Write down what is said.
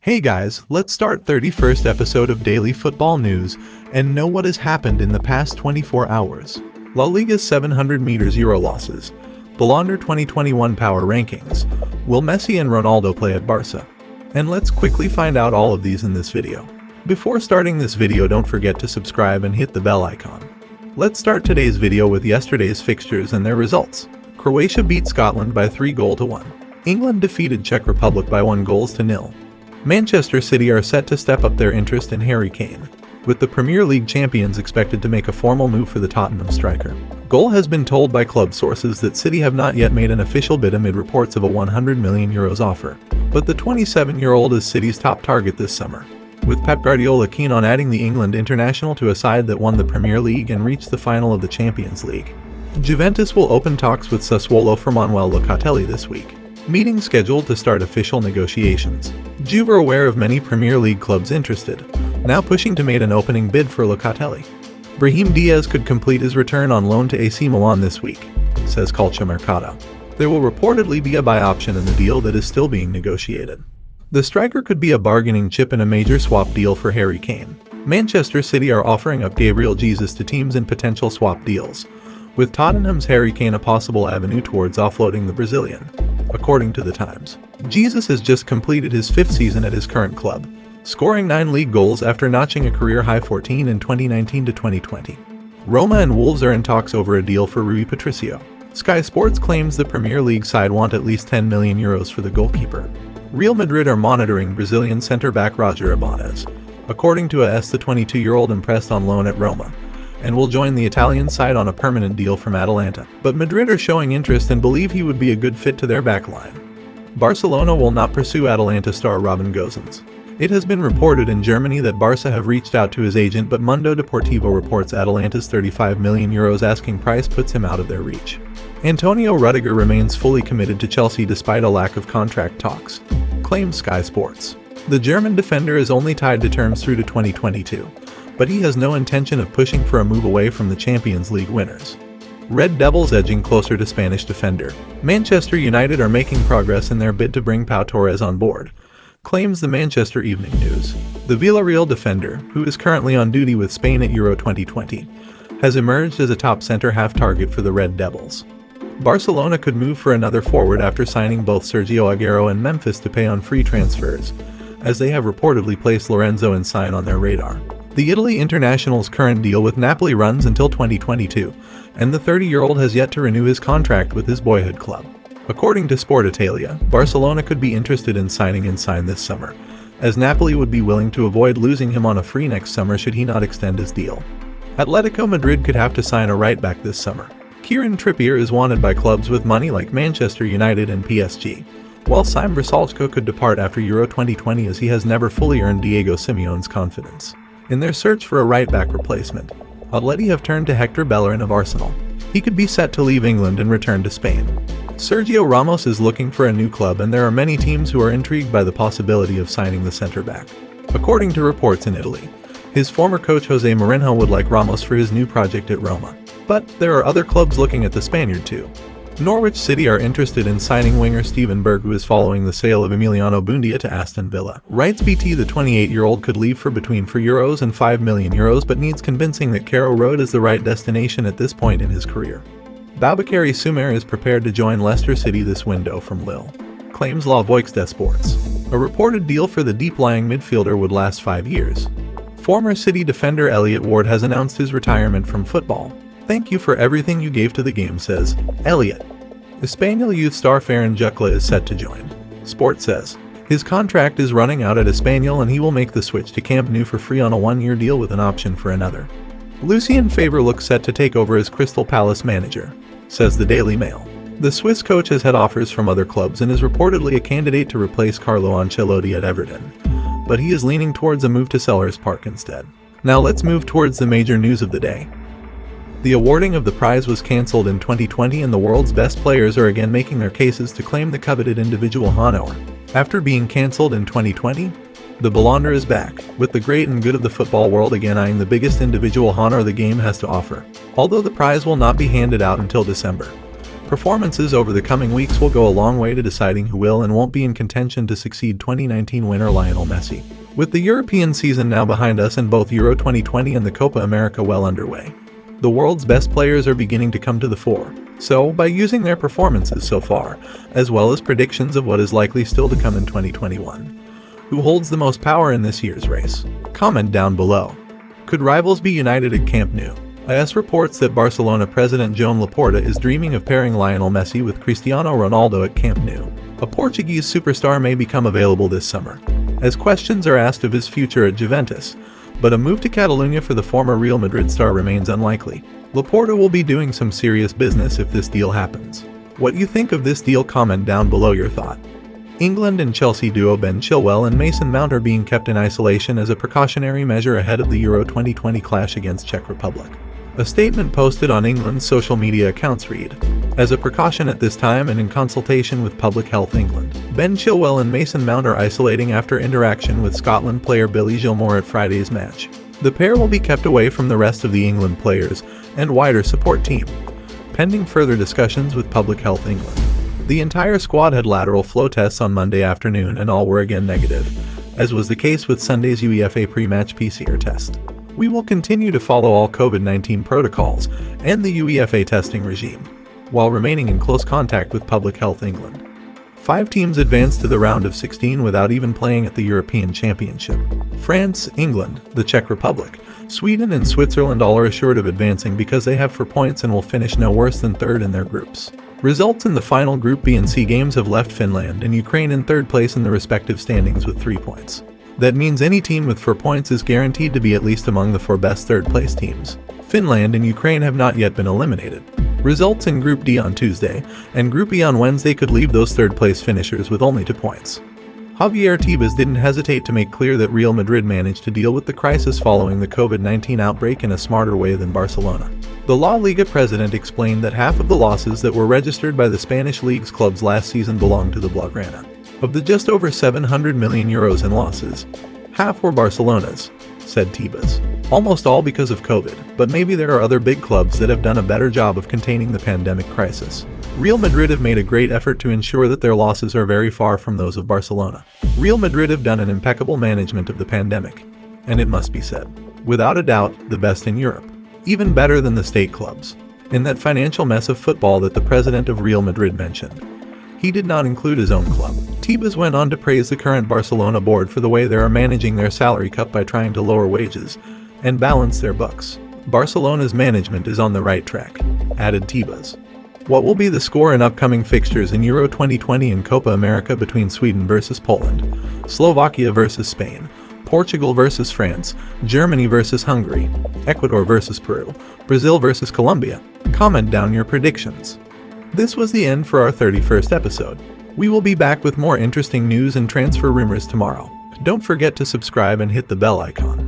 Hey guys, let's start 31st episode of Daily Football News and know what has happened in the past 24 hours. La Liga's 700 meters Euro losses, Ballon 2021 power rankings, will Messi and Ronaldo play at Barca? And let's quickly find out all of these in this video. Before starting this video, don't forget to subscribe and hit the bell icon. Let's start today's video with yesterday's fixtures and their results. Croatia beat Scotland by 3-1. England defeated Czech Republic by 1-0. Manchester City are set to step up their interest in Harry Kane, with the Premier League champions expected to make a formal move for the Tottenham striker. Goal has been told by club sources that City have not yet made an official bid amid reports of a €100 million offer, but the 27-year-old is City's top target this summer, with Pep Guardiola keen on adding the England international to a side that won the Premier League and reached the final of the Champions League. Juventus will open talks with Sassuolo for Manuel Locatelli this week. Meeting scheduled to start official negotiations. Juve are aware of many Premier League clubs interested, now pushing to make an opening bid for Locatelli. Brahim Diaz could complete his return on loan to AC Milan this week, says Calciomercato. There will reportedly be a buy option in the deal that is still being negotiated. The striker could be a bargaining chip in a major swap deal for Harry Kane. Manchester City are offering up Gabriel Jesus to teams in potential swap deals, with Tottenham's Harry Kane a possible avenue towards offloading the Brazilian. According to The Times, Jesus has just completed his 5th season at his current club, scoring 9 league goals after notching a career-high 14 in 2019 to 2020. Roma and Wolves are in talks over a deal for Rui Patricio. Sky Sports claims the Premier League side want at least €10 million for the goalkeeper. Real Madrid are monitoring Brazilian centre-back Roger Ibanez, according to AS. The 22-year-old impressed on loan at Roma, and will join the Italian side on a permanent deal from Atalanta. But Madrid are showing interest and believe he would be a good fit to their backline. Barcelona will not pursue Atalanta star Robin Gosens. It has been reported in Germany that Barca have reached out to his agent, but Mundo Deportivo reports Atalanta's €35 million asking price puts him out of their reach. Antonio Rudiger remains fully committed to Chelsea despite a lack of contract talks, claims Sky Sports. The German defender is only tied to terms through to 2022. But he has no intention of pushing for a move away from the Champions League winners. Red Devils edging closer to Spanish defender. Manchester United are making progress in their bid to bring Pau Torres on board, claims the Manchester Evening News. The Villarreal defender, who is currently on duty with Spain at Euro 2020, has emerged as a top centre-half target for the Red Devils. Barcelona could move for another forward after signing both Sergio Aguero and Memphis to pay on free transfers, as they have reportedly placed Lorenzo Insigne on their radar. The Italy international's current deal with Napoli runs until 2022, and the 30-year-old has yet to renew his contract with his boyhood club. According to Sport Italia, Barcelona could be interested in signing Insigne this summer, as Napoli would be willing to avoid losing him on a free next summer should he not extend his deal. Atletico Madrid could have to sign a right-back this summer. Kieran Trippier is wanted by clubs with money like Manchester United and PSG, while Simon Brassalsko could depart after Euro 2020 as he has never fully earned Diego Simeone's confidence. In their search for a right-back replacement, Atleti have turned to Hector Bellerin of Arsenal. He could be set to leave England and return to Spain. Sergio Ramos is looking for a new club, and there are many teams who are intrigued by the possibility of signing the centre-back. According to reports in Italy, his former coach Jose Mourinho would like Ramos for his new project at Roma. But there are other clubs looking at the Spaniard too. Norwich City are interested in signing winger Steven Berg, who is following the sale of Emiliano Buendia to Aston Villa. Writes BT the 28-year-old could leave for between €4 and €5 million, but needs convincing that Carrow Road is the right destination at this point in his career. Boubakary Soumaire is prepared to join Leicester City this window from Lille, claims La Voix des Sports. A reported deal for the deep-lying midfielder would last 5 years. Former City defender Elliot Ward has announced his retirement from football. "Thank you for everything you gave to the game," says Elliot. Espanyol youth star Ferran Jucla is set to join, Sport says. His contract is running out at Espanyol and he will make the switch to Camp Nou for free on a 1-year deal with an option for another. Lucien Favre looks set to take over as Crystal Palace manager, says the Daily Mail. The Swiss coach has had offers from other clubs and is reportedly a candidate to replace Carlo Ancelotti at Everton, but he is leaning towards a move to Selhurst Park instead. Now let's move towards the major news of the day. The awarding of the prize was cancelled in 2020 and the world's best players are again making their cases to claim the coveted individual honor. After being cancelled in 2020, the Ballon is back, with the great and good of the football world again eyeing the biggest individual honor the game has to offer. Although the prize will not be handed out until December, Performances over the coming weeks will go a long way to deciding who will and won't be in contention to succeed 2019 winner Lionel Messi. With the European season now behind us and both Euro 2020 and the Copa America well underway, the world's best players are beginning to come to the fore. So, by using their performances so far, as well as predictions of what is likely still to come in 2021, who holds the most power in this year's race? Comment down below. Could rivals be united at Camp Nou? AS reports that Barcelona president Joan Laporta is dreaming of pairing Lionel Messi with Cristiano Ronaldo at Camp Nou. A Portuguese superstar may become available this summer, as questions are asked of his future at Juventus, but a move to Catalonia for the former Real Madrid star remains unlikely. Laporta will be doing some serious business if this deal happens. What you think of this deal? Comment down below your thought. England and Chelsea duo Ben Chilwell and Mason Mount are being kept in isolation as a precautionary measure ahead of the Euro 2020 clash against Czech Republic. A statement posted on England's social media accounts read, "As a precaution at this time and in consultation with Public Health England, Ben Chilwell and Mason Mount are isolating after interaction with Scotland player Billy Gilmour at Friday's match. The pair will be kept away from the rest of the England players and wider support team, pending further discussions with Public Health England." The entire squad had lateral flow tests on Monday afternoon and all were again negative, as was the case with Sunday's UEFA pre-match PCR test. We will continue to follow all COVID-19 protocols and the UEFA testing regime, while remaining in close contact with Public Health England. 5 teams advanced to the round of 16 without even playing at the European Championship. France, England, the Czech Republic, Sweden and Switzerland all are assured of advancing because they have 4 points and will finish no worse than 3rd in their groups. Results in the final Group B and C games have left Finland and Ukraine in 3rd place in the respective standings with 3 points. That means any team with 4 points is guaranteed to be at least among the 4 best 3rd place teams. Finland and Ukraine have not yet been eliminated. Results in Group D on Tuesday and Group E on Wednesday could leave those 3rd place finishers with only 2 points. Javier Tebas didn't hesitate to make clear that Real Madrid managed to deal with the crisis following the COVID-19 outbreak in a smarter way than Barcelona. The La Liga president explained that half of the losses that were registered by the Spanish league's clubs last season belonged to the Blaugrana. Of the just over 700 million euros in losses, half were Barcelona's, said Tebas. Almost all because of COVID, but maybe there are other big clubs that have done a better job of containing the pandemic crisis. Real Madrid have made a great effort to ensure that their losses are very far from those of Barcelona. Real Madrid have done an impeccable management of the pandemic, and it must be said, without a doubt, the best in Europe. Even better than the state clubs. In that financial mess of football that the president of Real Madrid mentioned, he did not include his own club. Tebas went on to praise the current Barcelona board for the way they are managing their salary cut by trying to lower wages and balance their books. Barcelona's management is on the right track, added Tebas. What will be the score in upcoming fixtures in Euro 2020 and Copa America between Sweden versus Poland, Slovakia versus Spain, Portugal versus France, Germany versus Hungary, Ecuador versus Peru, Brazil versus Colombia? Comment down your predictions. This was the end for our 31st episode. We will be back with more interesting news and transfer rumors tomorrow. Don't forget to subscribe and hit the bell icon.